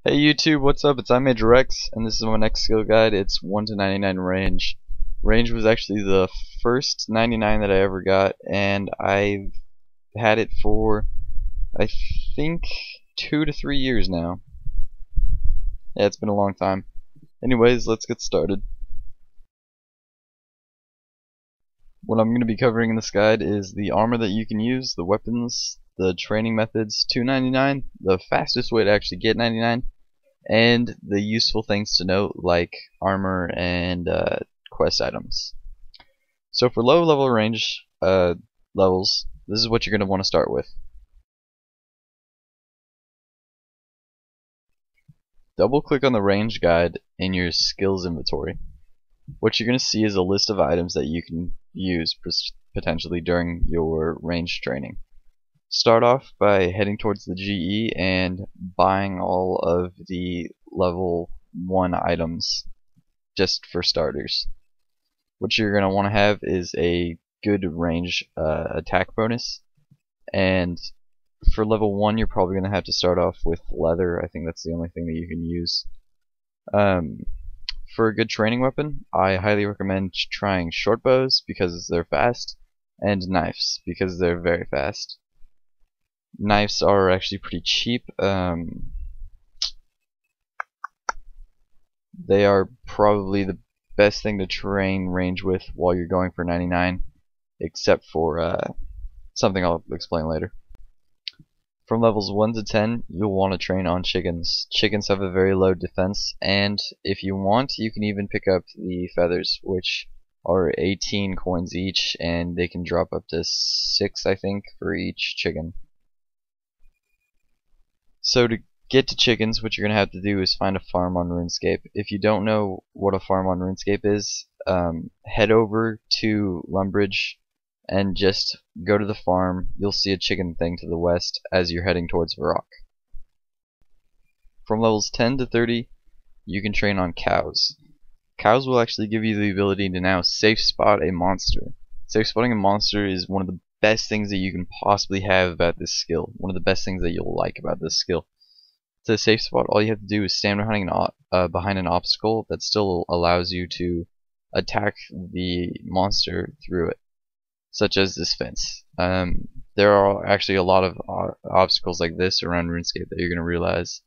Hey YouTube, what's up? It's iMajorX, and this is my next skill guide. It's 1 to 99 range. Range was actually the first 99 that I ever got, and I've had it for, I think, 2 to 3 years now. Yeah, it's been a long time. Anyways, let's get started. What I'm going to be covering in this guide is the armor that you can use, the weapons, the training methods to 99, the fastest way to actually get 99, and the useful things to note like armor and quest items. So for low level range levels, this is what you're going to want to start with. Double click on the range guide in your skills inventory. What you're going to see is a list of items that you can use potentially during your range training. Start off by heading towards the GE and buying all of the level 1 items just for starters. What you're going to want to have is a good range attack bonus, and for level 1 you're probably going to have to start off with leather. I think that's the only thing that you can use. For a good training weapon, I highly recommend trying short bows because they're fast, and knives because they're very fast. Knives are actually pretty cheap. They are probably the best thing to train range with while you're going for 99, except for something I'll explain later. From levels 1 to 10, you'll want to train on chickens. Chickens have a very low defense, and if you want, you can even pick up the feathers, which are 18 coins each, and they can drop up to 6, I think, for each chicken. So to get to chickens, what you're going to have to do is find a farm on Runescape. If you don't know what a farm on Runescape is, head over to Lumbridge and just go to the farm. You'll see a chicken thing to the west as you're heading towards Varrock. From levels 10 to 30, you can train on cows. Cows will actually give you the ability to now safe spot a monster. Safe spotting a monster is one of the best things that you can possibly have about this skill. One of the best things that you'll like about this skill. To safe spot, all you have to do is stand behind an obstacle that still allows you to attack the monster through it, such as this fence. There are actually a lot of obstacles like this around RuneScape that you're going to realize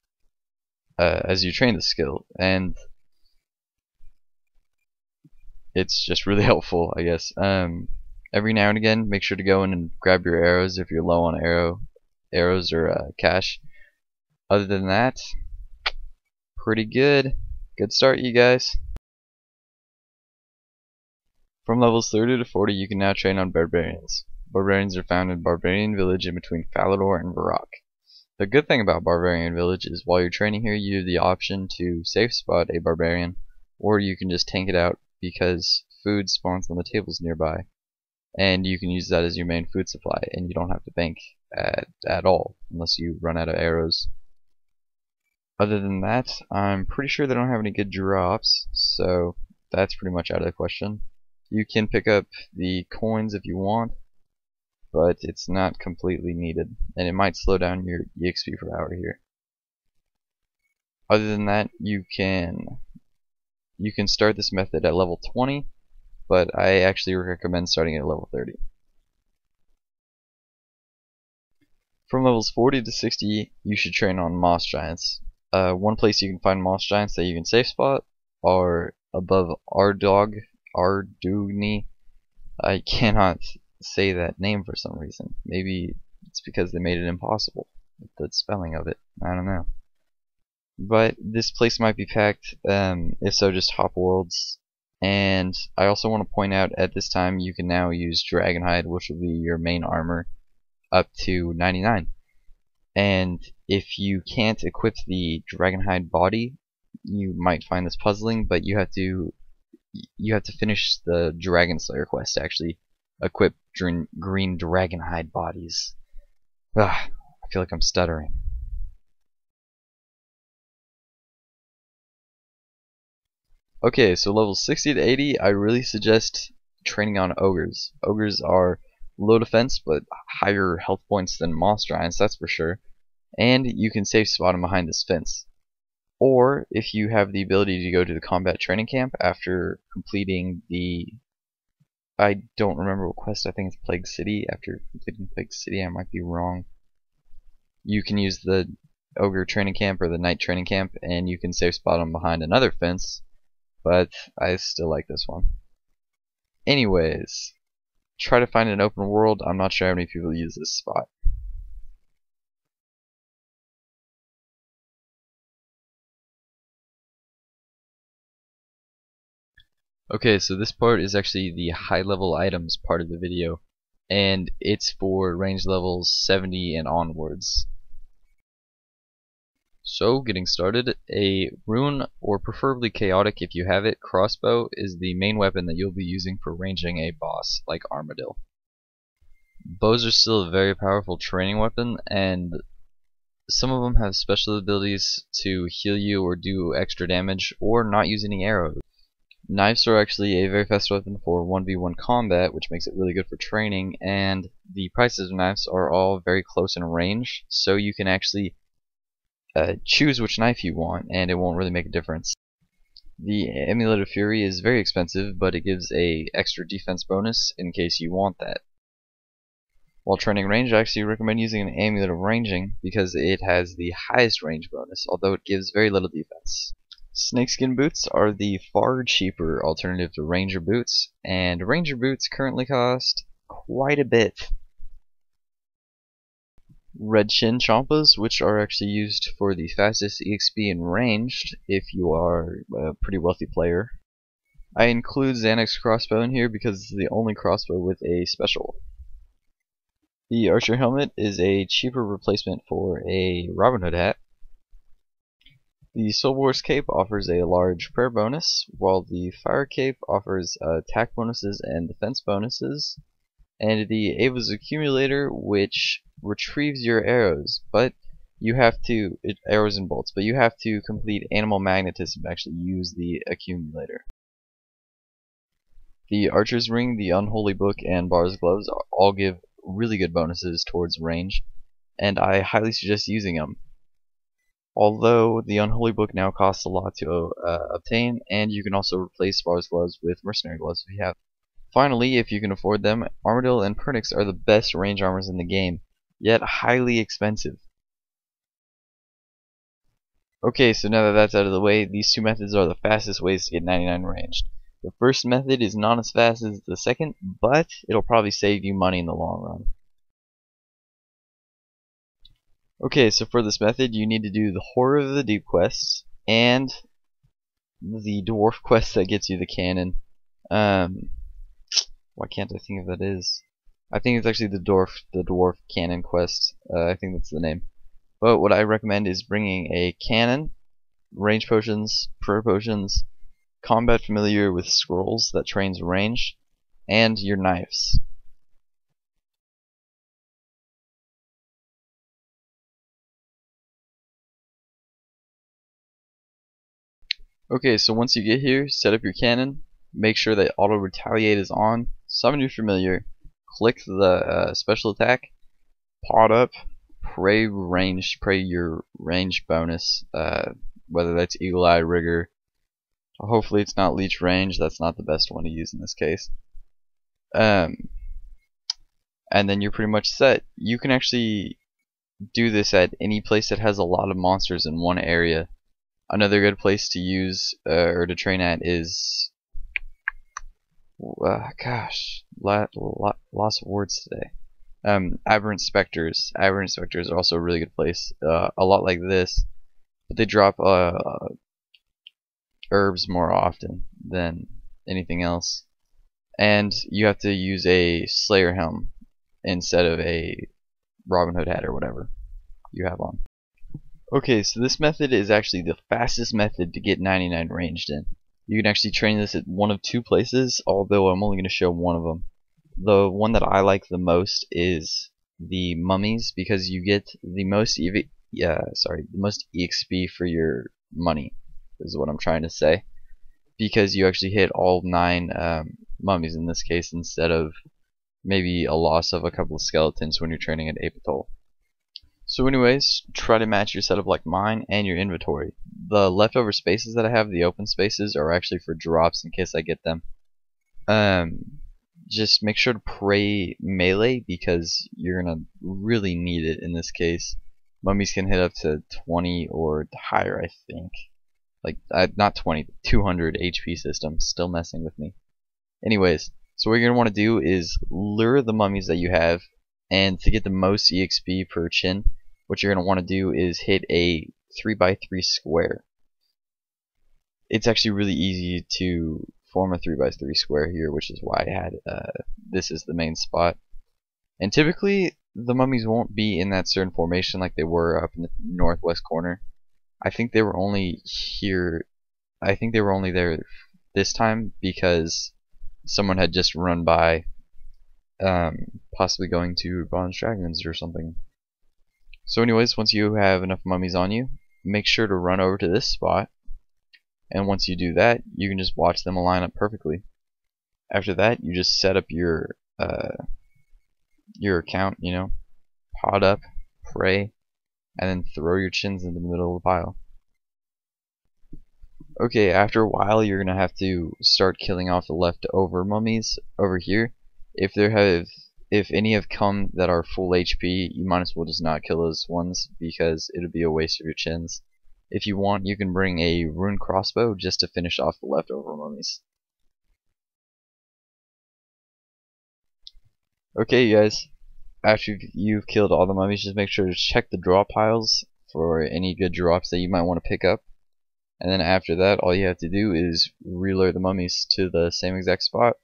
as you train the skill, and it's just really helpful, I guess. Every now and again, make sure to go in and grab your arrows if you're low on arrows or cash. Other than that, pretty good. Good start, you guys. From levels 30 to 40, you can now train on Barbarians. Barbarians are found in Barbarian Village in between Falador and Varrock. The good thing about Barbarian Village is while you're training here, you have the option to safe spot a Barbarian, or you can just tank it out because food spawns on the tables nearby, and you can use that as your main food supply, and you don't have to bank at all unless you run out of arrows. Other than that, I'm pretty sure they don't have any good drops, so that's pretty much out of the question. You can pick up the coins if you want, but it's not completely needed, and it might slow down your EXP per hour here. Other than that, you can start this method at level 20, but I actually recommend starting at level 30. From levels 40 to 60, you should train on moss giants. One place you can find moss giants that you can safe spot are above Ardugni. I cannot say that name for some reason. Maybe it's because they made it impossible with the spelling of it. I don't know. But this place might be packed. If so, just hop worlds. And I also want to point out at this time you can now use Dragonhide, which will be your main armor, up to 99. And if you can't equip the Dragonhide body, you might find this puzzling, but you have to finish the Dragon Slayer quest to actually equip green Dragonhide bodies. I feel like I'm stuttering. Okay, so levels 60 to 80, I really suggest training on ogres. Ogres are low defense, but higher health points than moss giants, that's for sure. And you can safe spot them behind this fence. Or if you have the ability to go to the combat training camp after completing the, I don't remember what quest, I think it's Plague City. After completing Plague City, I might be wrong. You can use the Ogre training camp or the Knight training camp, and you can safe spot them behind another fence, but I still like this one. Anyways, try to find an open world. I'm not sure how many people use this spot. Okay, so this part is actually the high level items part of the video, and it's for range levels 70 and onwards. So, getting started, a rune, or preferably chaotic if you have it, crossbow is the main weapon that you'll be using for ranging a boss like Armadillo. Bows are still a very powerful training weapon, and some of them have special abilities to heal you or do extra damage, or not use any arrows. Knives are actually a very fast weapon for 1v1 combat, which makes it really good for training, and the prices of knives are all very close in range, so you can actually choose which knife you want, and it won't really make a difference. The Amulet of Fury is very expensive, but it gives a extra defense bonus in case you want that. While training range, I actually recommend using an Amulet of Ranging because it has the highest range bonus, although it gives very little defense. Snakeskin boots are the far cheaper alternative to Ranger boots, and Ranger boots currently cost quite a bit. Red Shin Champas, which are actually used for the fastest EXP in ranged if you are a pretty wealthy player. I include Xanax crossbow in here because it's the only crossbow with a special. The Archer helmet is a cheaper replacement for a Robin Hood hat. The Soul Wars cape offers a large prayer bonus, while the Fire cape offers attack bonuses and defense bonuses. And the Ava's accumulator, which retrieves your arrows, but you have to arrows and bolts, but you have to complete animal magnetism to actually use the accumulator. The Archer's ring, the Unholy book, and Bar's gloves all give really good bonuses towards range, and I highly suggest using them. Although the Unholy book now costs a lot to obtain, and you can also replace Bar's gloves with mercenary gloves if you have. Finally, if you can afford them, Armadillo and Pernix are the best range armors in the game, yet highly expensive. Okay, so now that that's out of the way, these two methods are the fastest ways to get 99 ranged. The first method is not as fast as the second, but it'll probably save you money in the long run. Okay, so for this method, you need to do the Horror of the Deep quest and the Dwarf quest that gets you the cannon. Why can't I think of that is? I think it's actually the dwarf cannon quest. I think that's the name. But what I recommend is bringing a cannon, range potions, prayer potions, combat familiar with scrolls that trains range, and your knives. Okay, so once you get here, set up your cannon, make sure that auto retaliate is on, summon your familiar, click the special attack, pot up, pray your range bonus, whether that's Eagle Eye, Rigor. Hopefully it's not Leech Range, that's not the best one to use in this case. And then you're pretty much set. You can actually do this at any place that has a lot of monsters in one area. Another good place to use or to train at is gosh, lots of words today. Aberrant Spectres. Aberrant Spectres are also a really good place. A lot like this, but they drop herbs more often than anything else. And you have to use a Slayer helm instead of a Robin Hood hat or whatever you have on. Okay, so this method is actually the fastest method to get 99 ranged in. You can actually train this at one of two places, although I'm only going to show one of them. The one that I like the most is the Mummies, because you get the most the most EXP for your money, is what I'm trying to say. Because you actually hit all 9 mummies in this case, instead of maybe a loss of a couple of skeletons when you're training at Apatoll. So anyways, try to match your setup like mine and your inventory. the leftover spaces that I have, the open spaces, are actually for drops in case I get them. Just make sure to pray melee because you're gonna really need it in this case. Mummies can hit up to 20 or higher, I think. Like, not 20, 200 HP system. Still messing with me. Anyways, so what you're gonna want to do is lure the mummies that you have, and to get the most EXP per chin, what you're gonna want to do is hit a 3x3 square. It's actually really easy to form a 3x3 square here, which is why I had this is the main spot. And typically the mummies won't be in that certain formation like they were up in the northwest corner. I think they were only here. I think they were only there this time because someone had just run by, possibly going to Bronze Dragons or something. So anyways, once you have enough mummies on you, make sure to run over to this spot. And once you do that, you can just watch them line up perfectly. After that, you just set up your account, you know, pod up, pray, and then throw your chins into the middle of the pile. Okay, after a while, you're gonna have to start killing off the leftover mummies over here. If any have come that are full HP, you might as well just not kill those ones because it'll be a waste of your chins. If you want, you can bring a rune crossbow just to finish off the leftover mummies. Okay, you guys, after you've killed all the mummies, just make sure to check the drop piles for any good drops that you might want to pick up. And then after that, all you have to do is relure the mummies to the same exact spot.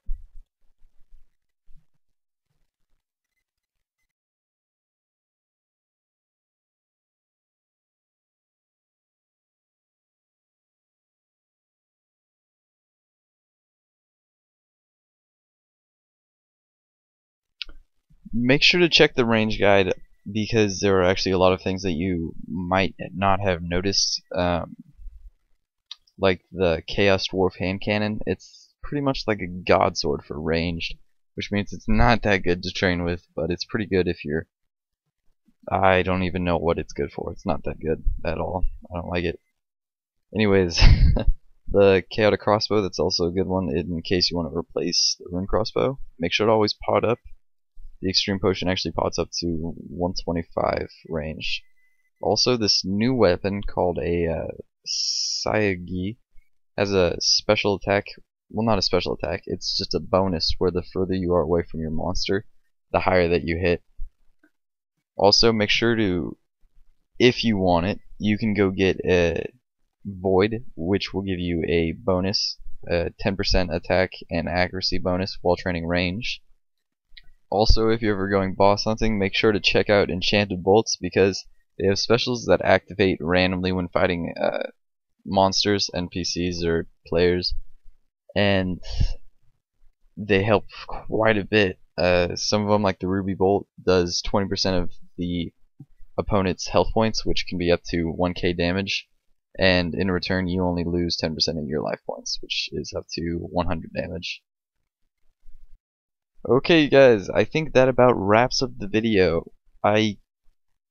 Make sure to check the range guide because there are actually a lot of things that you might not have noticed, like the Chaos Dwarf hand cannon. It's pretty much like a god sword for ranged, which means it's not that good to train with, but it's pretty good if you're... I don't even know what it's good for. It's not that good at all. I don't like it. Anyways, the chaotic crossbow, that's also a good one in case you want to replace the rune crossbow. Make sure to always pod up. The extreme potion actually pots up to 125 range. Also, this new weapon called a Sayagi has a special attack. Well, not a special attack, it's just a bonus where the further you are away from your monster, the higher that you hit. Also, make sure to, if you want it, you can go get a Void, which will give you a bonus, 10% attack and accuracy bonus while training range. Also, if you're ever going boss hunting, make sure to check out Enchanted Bolts because they have specials that activate randomly when fighting monsters, NPCs, or players, and they help quite a bit. Some of them, like the Ruby Bolt, does 20% of the opponent's health points, which can be up to 1k damage, and in return you only lose 10% of your life points, which is up to 100 damage. Okay guys, I think that about wraps up the video. I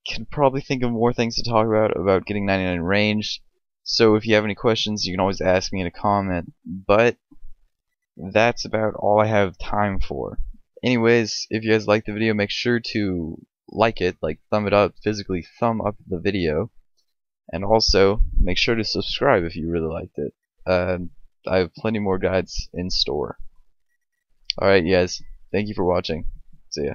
can probably think of more things to talk about getting 99 range, so if you have any questions you can always ask me in a comment, but that's about all I have time for. Anyways, if you guys like the video, make sure to like it, like thumb it up, physically thumb up the video, and also make sure to subscribe if you really liked it. I have plenty more guides in store. Alright guys, thank you for watching. See ya.